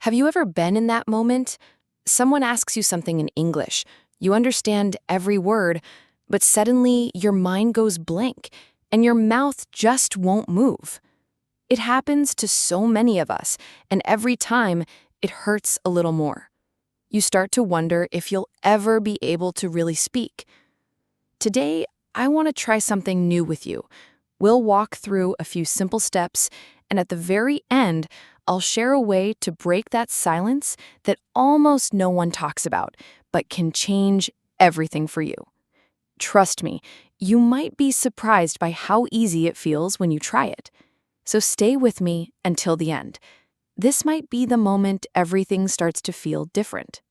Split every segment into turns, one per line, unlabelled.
Have you ever been in that moment? Someone asks you something in English. You understand every word, but suddenly your mind goes blank and your mouth just won't move. It happens to so many of us, and every time it hurts a little more. You start to wonder if you'll ever be able to really speak. Today, I want to try something new with you. We'll walk through a few simple steps, and at the very end, I'll share a way to break that silence that almost no one talks about, but can change everything for you. Trust me, you might be surprised by how easy it feels when you try it. So stay with me until the end. This might be the moment everything starts to feel different.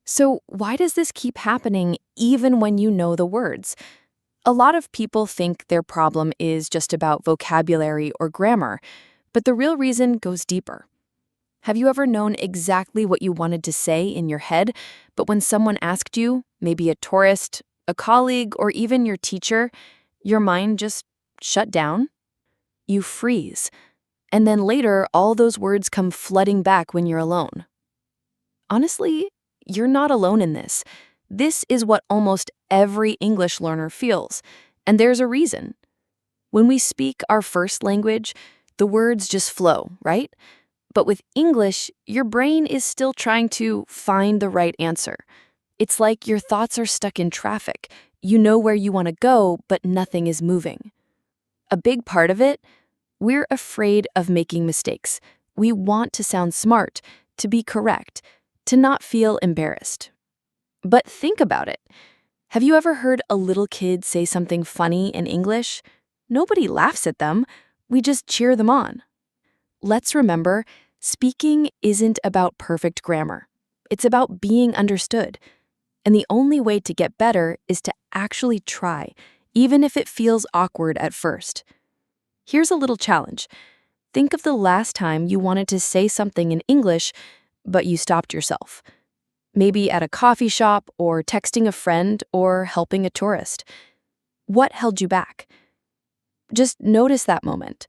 So why does this keep happening even when you know the words? A lot of people think their problem is just about vocabulary or grammar, but the real reason goes deeper. Have you ever known exactly what you wanted to say in your head, but when someone asked you, maybe a tourist, a colleague, or even your teacher, your mind just shut down? You freeze, and then later all those words come flooding back when you're alone. Honestly, you're not alone in this. This is what almost every English learner feels, and there's a reason. When we speak our first language, the words just flow, right? But with English, your brain is still trying to find the right answer. It's like your thoughts are stuck in traffic. You know where you want to go, but nothing is moving. A big part of it, we're afraid of making mistakes. We want to sound smart, to be correct, to not feel embarrassed. But think about it. Have you ever heard a little kid say something funny in English? Nobody laughs at them. We just cheer them on. Let's remember, speaking isn't about perfect grammar. It's about being understood. And the only way to get better is to actually try, even if it feels awkward at first. Here's a little challenge. Think of the last time you wanted to say something in English, but you stopped yourself. Maybe at a coffee shop, or texting a friend, or helping a tourist. What held you back? Just notice that moment.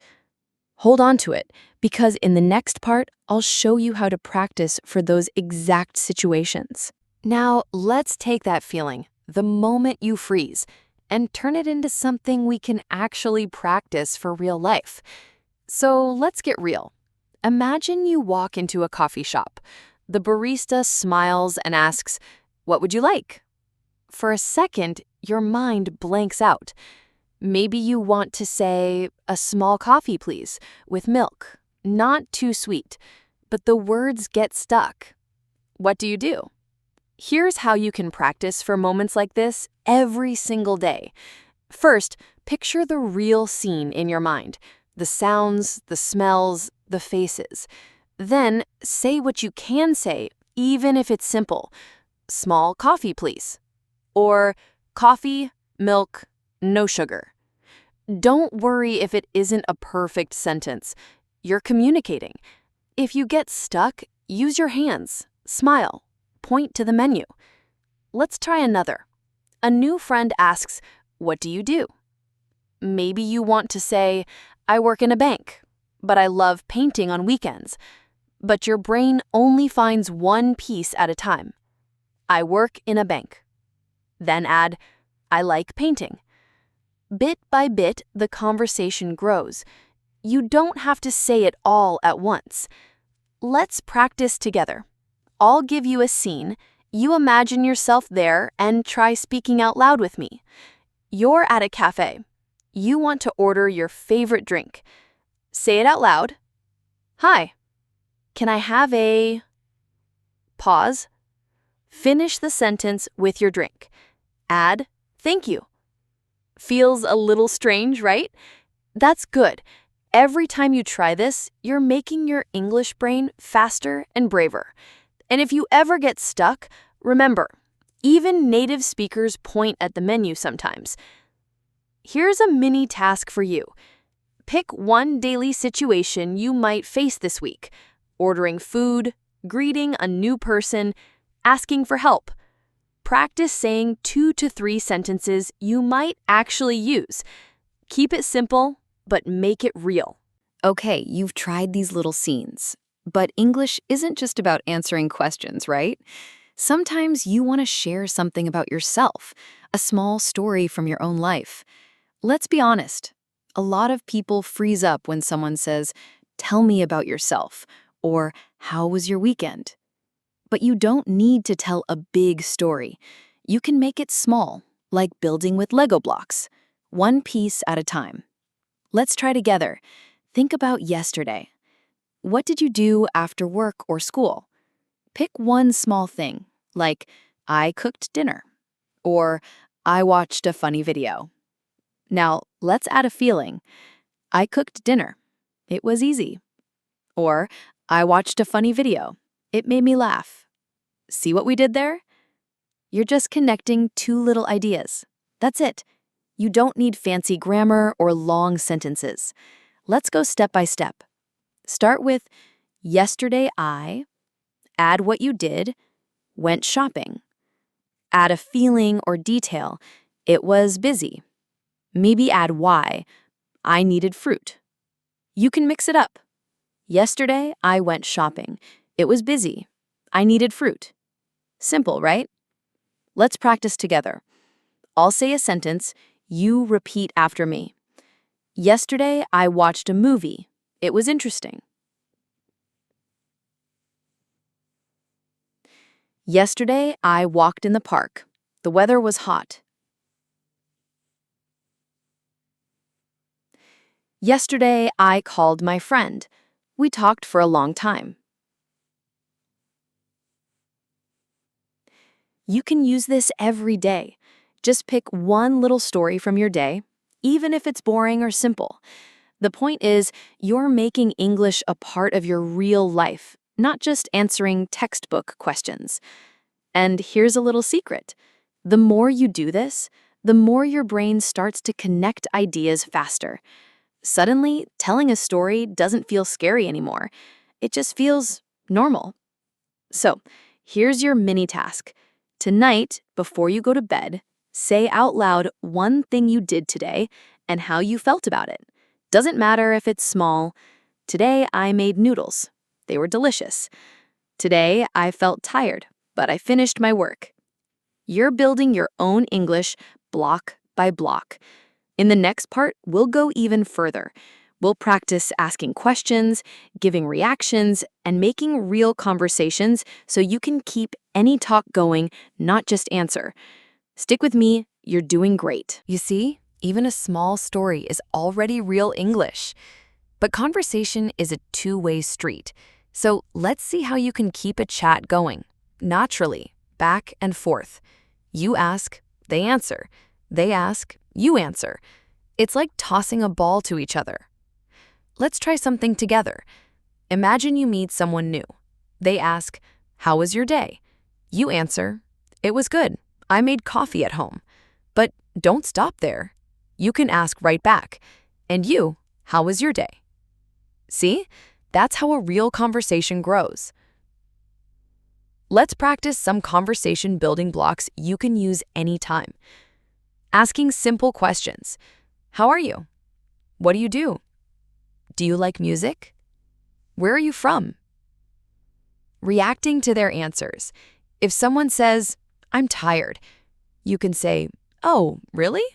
Hold on to it, because in the next part, I'll show you how to practice for those exact situations. Now, let's take that feeling, the moment you freeze, and turn it into something we can actually practice for real life. So let's get real. Imagine you walk into a coffee shop. The barista smiles and asks, "What would you like?" For a second, your mind blanks out. Maybe you want to say, "A small coffee, please, with milk, not too sweet," but the words get stuck. What do? Here's how you can practice for moments like this every single day. First, picture the real scene in your mind, the sounds, the smells, the faces. Then, say what you can say, even if it's simple. "Small coffee, please." Or, "Coffee, milk, no sugar." Don't worry if it isn't a perfect sentence. You're communicating. If you get stuck, use your hands, smile, point to the menu. Let's try another. A new friend asks, "What do?" Maybe you want to say, "I work in a bank, but I love painting on weekends." But your brain only finds one piece at a time. "I work in a bank." Then add, "I like painting." Bit by bit, the conversation grows. You don't have to say it all at once. Let's practice together. I'll give you a scene. You imagine yourself there and try speaking out loud with me. You're at a cafe. You want to order your favorite drink. Say it out loud. "Hi, can I have a..." Pause. Finish the sentence with your drink. Add, "Thank you." Feels a little strange, right? That's good. Every time you try this, you're making your English brain faster and braver. And if you ever get stuck, remember, even native speakers point at the menu sometimes. Here's a mini task for you. Pick one daily situation you might face this week: ordering food, greeting a new person, asking for help. Practice saying 2 to 3 sentences you might actually use. Keep it simple, but make it real. Okay, you've tried these little scenes.
But English isn't just about answering questions, right? Sometimes you want to share something about yourself, a small story from your own life. Let's be honest. A lot of people freeze up when someone says, "Tell me about yourself," or "How was your weekend?" But you don't need to tell a big story. You can make it small, like building with Lego blocks, one piece at a time. Let's try together. Think about yesterday. What did you do after work or school? Pick one small thing, like "I cooked dinner," or "I watched a funny video." Now, let's add a feeling. "I cooked dinner. It was easy." Or "I watched a funny video. It made me laugh." See what we did there? You're just connecting two little ideas. That's it. You don't need fancy grammar or long sentences. Let's go step by step. Start with "Yesterday I," add what you did, "went shopping." Add a feeling or detail, "It was busy." Maybe add why, "I needed fruit." You can mix it up. Yesterday I went shopping. It was busy. I needed fruit. Simple, right? Let's practice together. I'll say a sentence, you repeat after me. Yesterday I watched a movie. It was interesting. Yesterday I walked in the park. The weather was hot. Yesterday I called my friend. We talked for a long time. You can use this every day. Just pick one little story from your day, even if it's boring or simple. The point is, you're making English a part of your real life, not just answering textbook questions. And here's a little secret. The more you do this, the more your brain starts to connect ideas faster. Suddenly, telling a story doesn't feel scary anymore. It just feels normal. So, here's your mini task. Tonight, before you go to bed, say out loud one thing you did today and how you felt about it. Doesn't matter if it's small. Today, I made noodles. They were delicious. Today, I felt tired, but I finished my work. You're building your own English block by block. In the next part, we'll go even further. We'll practice asking questions, giving reactions, and making real conversations so you can keep any talk going, not just answer. Stick with me, you're doing great. You see, even a small story is already real English. But conversation is a two-way street. So let's see how you can keep a chat going, naturally, back and forth. You ask, they answer. They ask, you answer. It's like tossing a ball to each other. Let's try something together. Imagine you meet someone new. They ask, "How was your day?" You answer, "It was good. I made coffee at home." But don't stop there. You can ask right back, "And you, how was your day?" See? That's how a real conversation grows. Let's practice some conversation building blocks you can use anytime. Asking simple questions. How are you? What do you do? Do you like music? Where are you from? Reacting to their answers. If someone says, "I'm tired," you can say, "Oh, really?"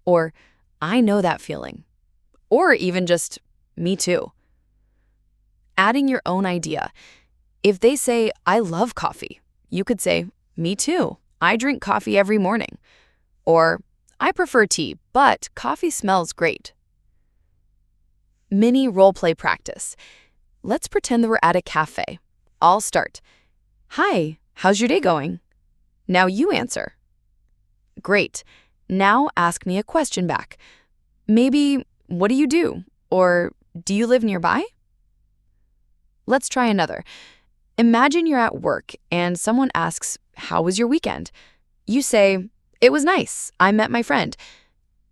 Or, "I know that feeling." Or even just, "Me too." Adding your own idea. If they say, "I love coffee," you could say, "Me too. I drink coffee every morning." Or, "I prefer tea, but coffee smells great." Mini role-play practice. Let's pretend that we're at a cafe. I'll start. "Hi, how's your day going?" Now you answer. Great. Now ask me a question back. Maybe, "What do you do?" Or, "Do you live nearby?" Let's try another. Imagine you're at work and someone asks, "How was your weekend?" You say, "It was nice. I met my friend."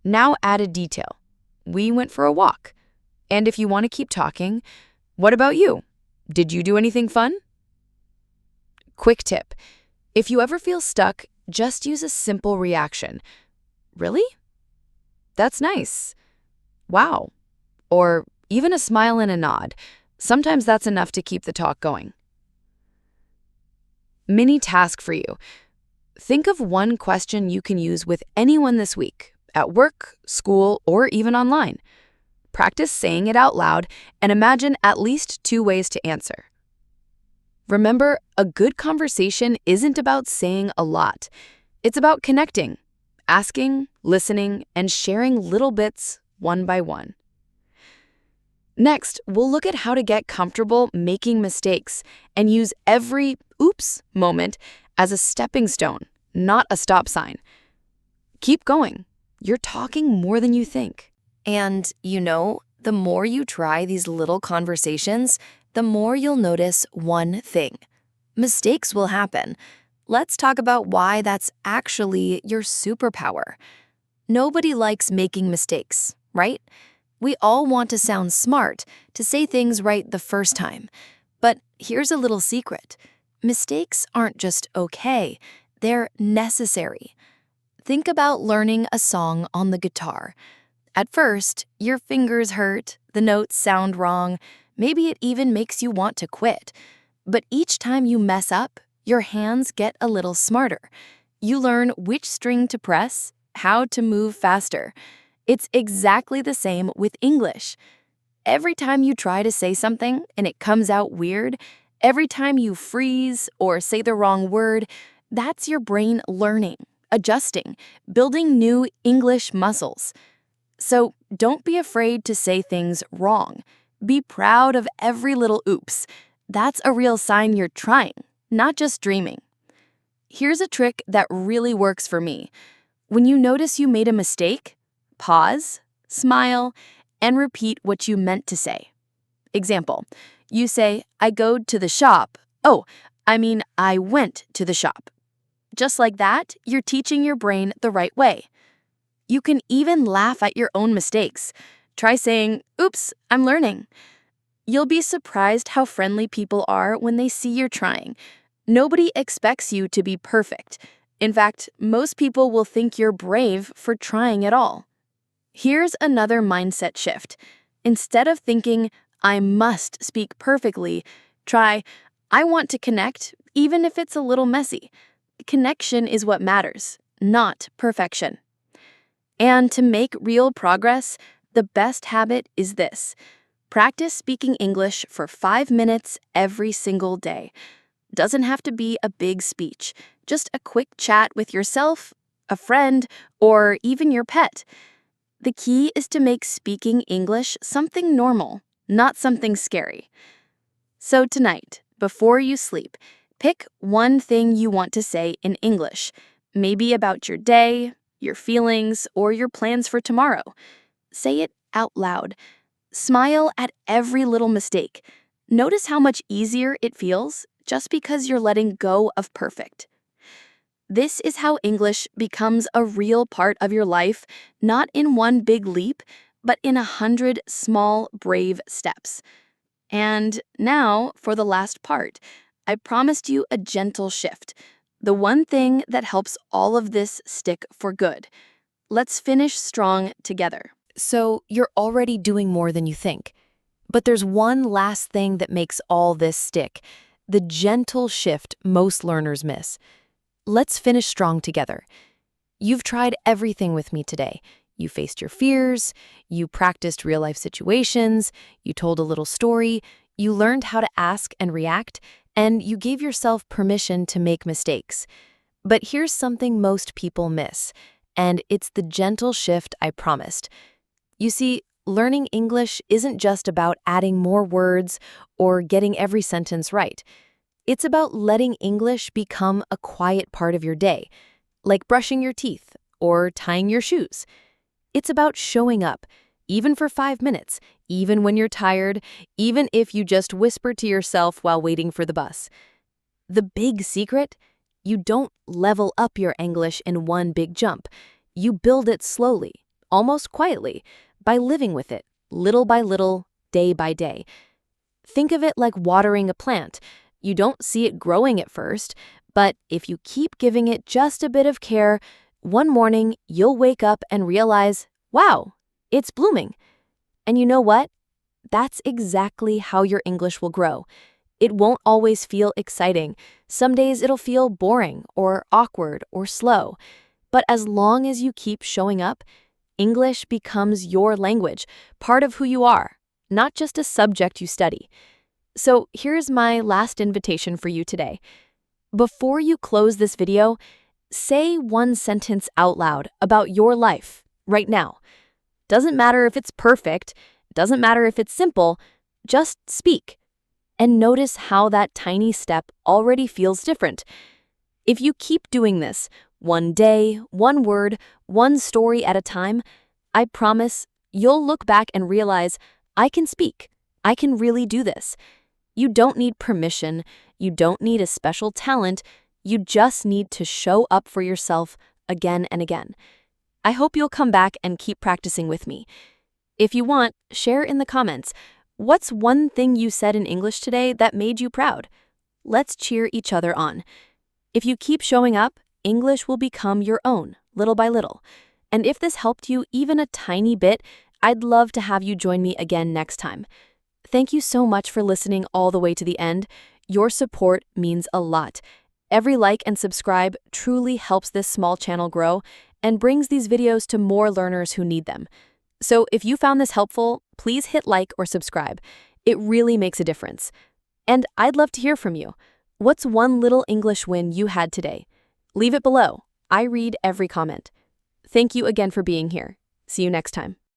Now add a detail. "We went for a walk." And if you want to keep talking, "What about you? Did you do anything fun?" Quick tip. If you ever feel stuck, just use a simple reaction. "Really? That's nice. Wow." Or even a smile and a nod. Sometimes that's enough to keep the talk going. Mini task for you. Think of one question you can use with anyone this week, at work, school, or even online. Practice saying it out loud and imagine at least 2 ways to answer. Remember, a good conversation isn't about saying a lot. It's about connecting, asking, listening, and sharing little bits one by one. Next, we'll look at how to get comfortable making mistakes and use every oops moment as a stepping stone, not a stop sign. Keep going. You're talking more than you think.
And, the more you try these little conversations, the more you'll notice one thing. Mistakes will happen. Let's talk about why that's actually your superpower. Nobody likes making mistakes, right? We all want to sound smart, to say things right the first time. But here's a little secret. Mistakes aren't just okay, they're necessary. Think about learning a song on the guitar. At first, your fingers hurt, the notes sound wrong, maybe it even makes you want to quit. But each time you mess up, your hands get a little smarter. You learn which string to press, how to move faster. It's exactly the same with English. Every time you try to say something and it comes out weird, every time you freeze or say the wrong word, that's your brain learning, adjusting, building new English muscles. So don't be afraid to say things wrong. Be proud of every little oops. That's a real sign you're trying, not just dreaming. Here's a trick that really works for me. When you notice you made a mistake, pause, smile, and repeat what you meant to say. Example, you say, I go to the shop. I went to the shop. Just like that, you're teaching your brain the right way. You can even laugh at your own mistakes. Try saying, oops, I'm learning. You'll be surprised how friendly people are when they see you're trying. Nobody expects you to be perfect. In fact, most people will think you're brave for trying at all. Here's another mindset shift. Instead of thinking, I must speak perfectly, try, I want to connect, even if it's a little messy. Connection is what matters, not perfection. And to make real progress, the best habit is this. Practice speaking English for 5 minutes every single day. Doesn't have to be a big speech, just a quick chat with yourself, a friend, or even your pet. The key is to make speaking English something normal, not something scary. So tonight, before you sleep, pick one thing you want to say in English, maybe about your day, your feelings, or your plans for tomorrow. Say it out loud. Smile at every little mistake. Notice how much easier it feels just because you're letting go of perfect. This is how English becomes a real part of your life, not in one big leap, but in 100 small, brave steps. And now, for the last part, I promised you a gentle shift, the one thing that helps all of this stick for good. Let's finish strong together. So, you're already doing more than you think. But there's one last thing that makes all this stick, the gentle shift most learners miss. Let's finish strong together. You've tried everything with me today. You faced your fears, you practiced real-life situations, you told a little story, you learned how to ask and react, and you gave yourself permission to make mistakes. But here's something most people miss, and it's the gentle shift I promised. You see, learning English isn't just about adding more words or getting every sentence right. It's about letting English become a quiet part of your day, like brushing your teeth or tying your shoes. It's about showing up, even for 5 minutes, even when you're tired, even if you just whisper to yourself while waiting for the bus. The big secret? You don't level up your English in one big jump. You build it slowly, almost quietly, by living with it, little by little, day by day. Think of it like watering a plant. You don't see it growing at first, but if you keep giving it just a bit of care, one morning you'll wake up and realize, wow, it's blooming. And you know what?
That's exactly how your English will grow. It won't always feel exciting. Some days it'll feel boring or awkward or slow. But as long as you keep showing up, English becomes your language, part of who you are, not just a subject you study. So here's my last invitation for you today. Before you close this video, say one sentence out loud about your life right now. Doesn't matter if it's perfect, doesn't matter if it's simple, just speak. And notice how that tiny step already feels different. If you keep doing this, one day, one word, one story at a time, I promise you'll look back and realize, I can speak. I can really do this. You don't need permission. You don't need a special talent. You just need to show up for yourself again and again. I hope you'll come back and keep practicing with me. If you want, share in the comments. What's one thing you said in English today that made you proud? Let's cheer each other on. If you keep showing up, English will become your own, little by little. And if this helped you even a tiny bit, I'd love to have you join me again next time. Thank you so much for listening all the way to the end. Your support means a lot. Every like and subscribe truly helps this small channel grow and brings these videos to more learners who need them. So if you found this helpful, please hit like or subscribe. It really makes a difference. And I'd love to hear from you. What's one little English win you had today? Leave it below. I read every comment. Thank you again for being here. See you next time.